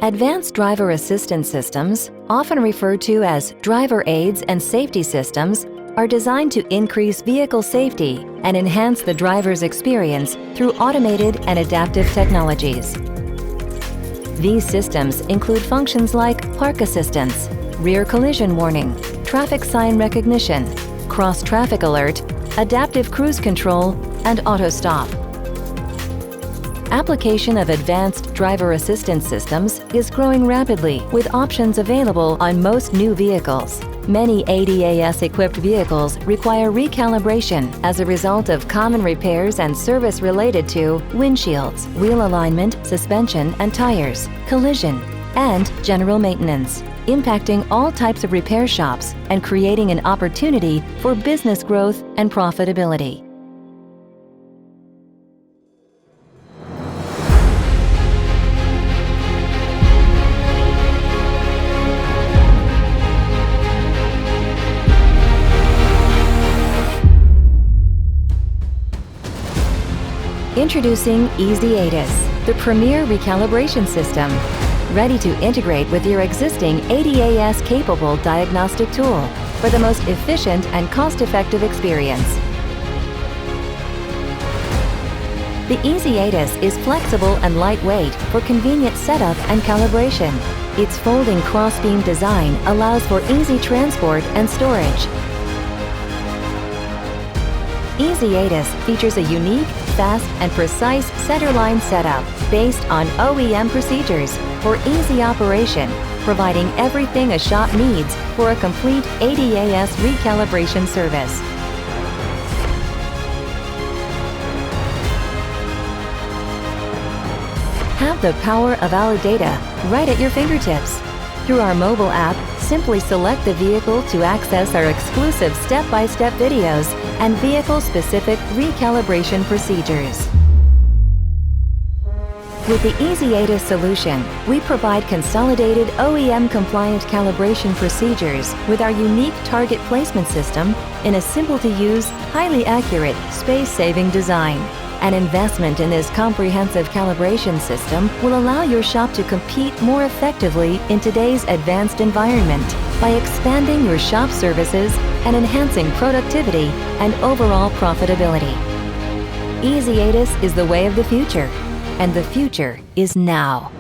Advanced driver assistance systems, often referred to as driver aids and safety systems, are designed to increase vehicle safety and enhance the driver's experience through automated and adaptive technologies. These systems include functions like park assistance, rear collision warning, traffic sign recognition, cross-traffic alert, adaptive cruise control, and auto-stop. Application of advanced driver assistance systems is growing rapidly with options available on most new vehicles. Many ADAS-equipped vehicles require recalibration as a result of common repairs and service related to windshields, wheel alignment, suspension and tires, collision, and general maintenance, impacting all types of repair shops and creating an opportunity for business growth and profitability. Introducing EZ-ADAS, the premier recalibration system, ready to integrate with your existing ADAS-capable diagnostic tool for the most efficient and cost-effective experience. The EZ-ADAS is flexible and lightweight for convenient setup and calibration. Its folding cross-beam design allows for easy transport and storage. EZ-ADAS features a unique, fast, and precise centerline setup based on OEM procedures for easy operation, providing everything a shop needs for a complete ADAS recalibration service. Have the power of our data right at your fingertips. Through our mobile app, simply select the vehicle to access our exclusive step-by-step videos and vehicle-specific recalibration procedures. With the EZ-ADAS solution, we provide consolidated OEM-compliant calibration procedures with our unique target placement system in a simple-to-use, highly accurate, space-saving design. An investment in this comprehensive calibration system will allow your shop to compete more effectively in today's advanced environment by expanding your shop services and enhancing productivity and overall profitability. EZ-ADAS is the way of the future, and the future is now.